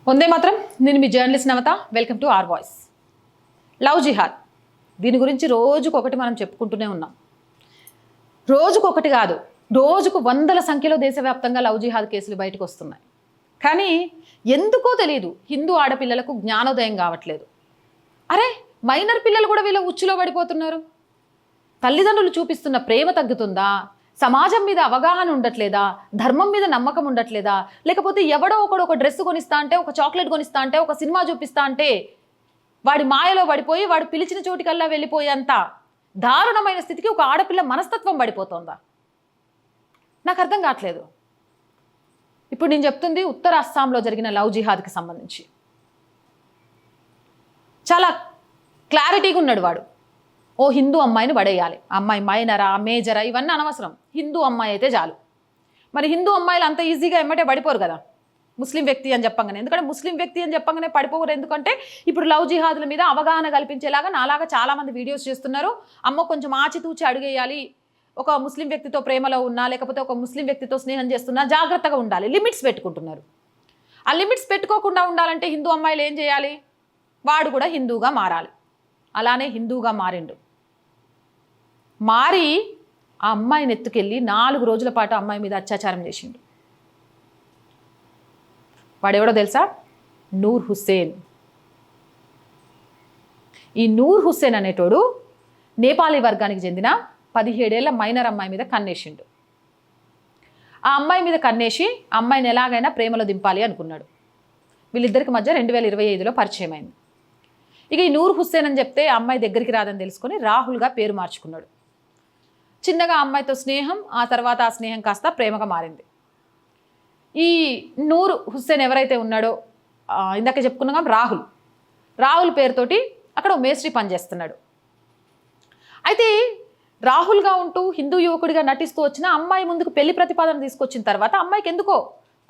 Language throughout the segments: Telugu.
వందే మాత్రం. నేను మీ journalist Navatha. Welcome to R voice. Love జిహాద్, దీని గురించి రోజుకొకటి మనం చెప్పుకుంటూనే ఉన్నాం. రోజుకొకటి కాదు, రోజుకు వందల సంఖ్యలో దేశవ్యాప్తంగా లవ్ జిహాద్ కేసులు బయటకు వస్తున్నాయి. కానీ ఎందుకో తెలియదు, హిందూ ఆడపిల్లలకు జ్ఞానోదయం కావట్లేదు. అరే, మైనర్ పిల్లలు కూడా వీళ్ళ ఉచ్చులో పడిపోతున్నారు. తల్లిదండ్రులు చూపిస్తున్న ప్రేమ తగ్గుతుందా? సమాజం మీద అవగాహన ఉండట్లేదా? ధర్మం మీద నమ్మకం ఉండట్లేదా? లేకపోతే ఎవడో ఒకడు ఒక డ్రెస్ కొనిస్తా అంటే, ఒక చాక్లెట్ కొనిస్తా అంటే, ఒక సినిమా చూపిస్తా అంటే వాడి మాయలో పడిపోయి వాడు పిలిచిన చోటికల్లా వెళ్ళిపోయేంత దారుణమైన స్థితికి ఒక ఆడపిల్ల మనస్తత్వం పడిపోతుందా? నాకు అర్థం కావట్లేదు. ఇప్పుడు నేను చెప్తుంది ఉత్తర అస్సాంలో జరిగిన లవ్ జిహాద్కి సంబంధించి. చాలా క్లారిటీగా ఉన్నాడు వాడు. ఓ హిందూ అమ్మాయిని పడేయాలి, అమ్మాయి మైనరా మేజరా ఇవన్నీ అనవసరం, హిందూ అమ్మాయి అయితే చాలు. మరి హిందూ అమ్మాయిలు అంత ఈజీగా ఎమ్మటే పడిపోరు కదా ముస్లిం వ్యక్తి అని చెప్పంగానే. ఎందుకంటే ముస్లిం వ్యక్తి అని చెప్పంగానే పడిపోరు. ఎందుకంటే ఇప్పుడు లవ్ జిహాదుల మీద అవగాహన కల్పించేలాగా నాలాగా చాలామంది వీడియోస్ చేస్తున్నారు. అమ్మ కొంచెం ఆచితూచి అడిగేయాలి, ఒక ముస్లిం వ్యక్తితో ప్రేమలో ఉన్నా లేకపోతే ఒక ముస్లిం వ్యక్తితో స్నేహం చేస్తున్నా జాగ్రత్తగా ఉండాలి, లిమిట్స్ పెట్టుకుంటున్నారు. ఆ లిమిట్స్ పెట్టుకోకుండా ఉండాలంటే హిందూ అమ్మాయిలు ఏం చేయాలి? వాడు కూడా హిందూగా మారాలి. అలానే హిందూగా మారిండు. మారి ఆ అమ్మాయిని ఎత్తుకెళ్ళి 4 రోజుల పాటు అమ్మాయి మీద అత్యాచారం చేసిండు. వాడెవడో తెలుసా? నూర్ హుస్సేన్. ఈ నూర్ హుస్సేన్ అనేటోడు నేపాలీ వర్గానికి చెందిన 17 ఏళ్ల మైనర్ అమ్మాయి మీద కన్నేసిండు. ఆ అమ్మాయి మీద కన్నేసి అమ్మాయిని ఎలాగైనా ప్రేమలో దింపాలి అనుకున్నాడు. వీళ్ళిద్దరికి మధ్య 2025లో పరిచయం అయింది. ఇక ఈ నూర్ హుస్సేన్ అని చెప్తే అమ్మాయి దగ్గరికి రాదని తెలుసుకొని రాహుల్గా పేరు మార్చుకున్నాడు. చిన్నగా అమ్మాయితో స్నేహం, ఆ తర్వాత ఆ స్నేహం కాస్త ప్రేమగా మారింది. ఈ నూర్ హుస్సేన్ ఎవరైతే ఉన్నాడో ఇందాక చెప్పుకున్నాం రాహుల్ పేరుతోటి అక్కడ మేస్త్రి పనిచేస్తున్నాడు. అయితే రాహుల్గా ఉంటూ హిందూ యువకుడిగా నటిస్తూ వచ్చిన అమ్మాయి ముందుకు పెళ్లి ప్రతిపాదన తీసుకొచ్చిన తర్వాత అమ్మాయికి ఎందుకో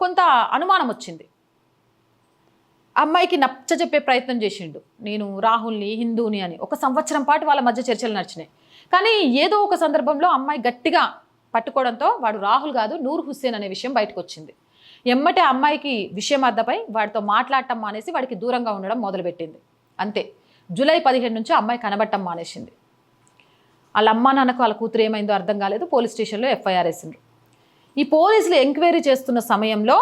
కొంత అనుమానం వచ్చింది. అమ్మాయికి నచ్చజెప్పే ప్రయత్నం చేసిండు, నేను రాహుల్ని హిందూని అని. 1 సంవత్సరం పాటు వాళ్ళ మధ్య చర్చలు నడిచినాయి. కానీ ఏదో ఒక సందర్భంలో అమ్మాయి గట్టిగా పట్టుకోవడంతో వాడు రాహుల్ కాదు నూర్ హుస్సేన్ అనే విషయం బయటకు వచ్చింది. ఎమ్మటే అమ్మాయికి విషయం అర్థమై వాడితో మాట్లాడటం మానేసి వాడికి దూరంగా ఉండడం మొదలుపెట్టింది. అంతే, జూలై 15 నుంచి అమ్మాయి కనబడటం మానేసింది. వాళ్ళ అమ్మా నాన్నకు వాళ్ళ కూతురు ఏమైందో అర్థం కాలేదు. పోలీస్ స్టేషన్లో ఎఫ్ఐఆర్ వేసిండ్రు. ఈ పోలీసులు ఎంక్వైరీ చేస్తున్న సమయంలో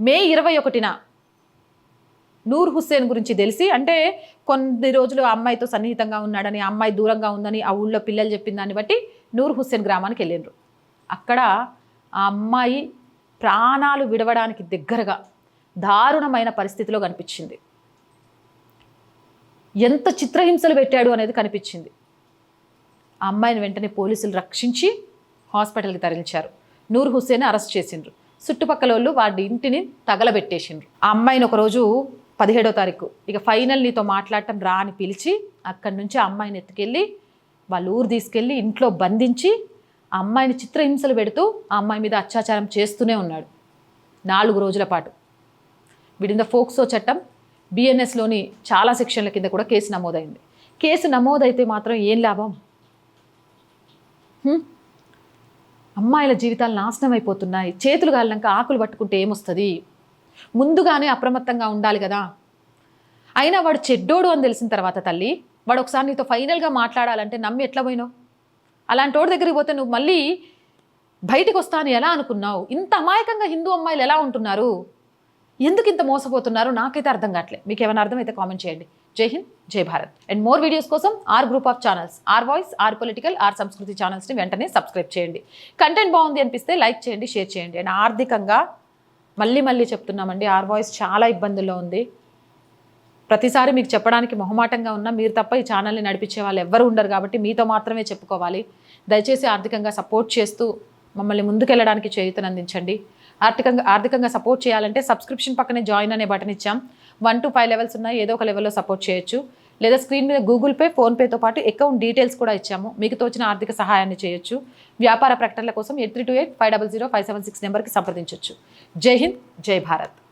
మే 21న నూర్ హుస్సేన్ గురించి తెలిసి, అంటే కొన్ని రోజులు ఆ అమ్మాయితో సన్నిహితంగా ఉన్నాడని, ఆ అమ్మాయి దూరంగా ఉందని ఆ ఊళ్ళో పిల్లలు చెప్పిన దాన్ని బట్టి నూర్ హుస్సేన్ గ్రామానికి వెళ్ళిండ్రు. అక్కడ ఆ అమ్మాయి ప్రాణాలు విడవడానికి దగ్గరగా దారుణమైన పరిస్థితిలో కనిపించింది. ఎంత చిత్రహింసలు పెట్టాడు అనేది కనిపించింది. ఆ అమ్మాయిని వెంటనే పోలీసులు రక్షించి హాస్పిటల్కి తరలించారు. నూర్ హుస్సేన్ అరెస్ట్ చేసిండ్రు. చుట్టుపక్కల వాళ్ళు వాడి ఇంటిని తగలబెట్టేసిండ్రు. ఆ అమ్మాయిని ఒకరోజు 17వ తారీఖు ఇక ఫైనల్ నీతో మాట్లాడటం రా అని పిలిచి అక్కడి నుంచి ఆ అమ్మాయిని ఎత్తుకెళ్ళి వాళ్ళ ఊరు తీసుకెళ్ళి ఇంట్లో బంధించి ఆ అమ్మాయిని చిత్రహింసలు పెడుతూ ఆ అమ్మాయి మీద అత్యాచారం చేస్తూనే ఉన్నాడు 4 రోజుల పాటు. వీడింద ఫోక్సో చట్టం, బిఎన్ఎస్లోని చాలా సెక్షన్ల కింద కూడా కేసు నమోదైంది. కేసు నమోదైతే మాత్రం ఏం లాభం? అమ్మాయిల జీవితాలు నాశనం అయిపోతున్నాయి. చేతులు కాలినాక ఆకులు పట్టుకుంటే ఏమొస్తుంది? ముందుగానే అప్రమత్తంగా ఉండాలి కదా. అయినా వాడు చెడ్డోడు అని తెలిసిన తర్వాత తల్లి, వాడు ఒకసారి నీతో ఫైనల్గా మాట్లాడాలంటే నమ్మి ఎట్లా పోయినావు? అలాంటి వాడి దగ్గరికి పోతే నువ్వు మళ్ళీ బయటకు వస్తా అని ఎలా అనుకున్నావు? ఇంత అమాయకంగా హిందూ అమ్మాయిలు ఎలా ఉంటున్నారు? ఎందుకు ఇంత మోసపోతున్నారు? నాకైతే అర్థం కావట్లేదు. మీకు ఏమైనా అర్థమైతే కామెంట్ చేయండి. జై హింద్, జై భారత్. అండ్ మోర్ వీడియోస్ కోసం our group of channels, our voice, our political, our Sanskriti ఛానల్స్ని వెంటనే సబ్స్క్రైబ్ చేయండి. కంటెంట్ బాగుంది అనిపిస్తే లైక్ చేయండి, షేర్ చేయండి. అండ్ ఆర్థికంగా మళ్ళీ చెప్తున్నామండి, ఆర్ వాయిస్ చాలా ఇబ్బందుల్లో ఉంది. ప్రతిసారి మీకు చెప్పడానికి మొహమాటంగా ఉన్నా మీరు తప్ప ఈ ఛానల్ని నడిపించే వాళ్ళు ఎవ్వరు ఉండరు కాబట్టి మీతో మాత్రమే చెప్పుకోవాలి. దయచేసి ఆర్థికంగా సపోర్ట్ చేస్తూ మమ్మల్ని ముందుకెళ్ళడానికి చేయూతనందించండి. ఆర్థికంగా సపోర్ట్ చేయాలంటే సబ్స్క్రిప్షన్ పక్కనే జాయిన్ అనే బటన్ ఇచ్చాం. 1 to 5 లెవెల్స్ ఉన్నాయి, ఏదో ఒక లెవెల్లో సపోర్ట్ చేయొచ్చు. లేదా స్క్రీన్ మీద గూగుల్ పే, ఫోన్పేతో పాటు అకౌంట్ డీటెయిల్స్ కూడా ఇచ్చాము. మీకు తోచిన ఆర్థిక సహాయాన్ని చేయొచ్చు. వ్యాపార ప్రకటనల కోసం 8328 500 576 నెంబర్కి సంప్రదించవచ్చు. జై హింద్, జై భారత్.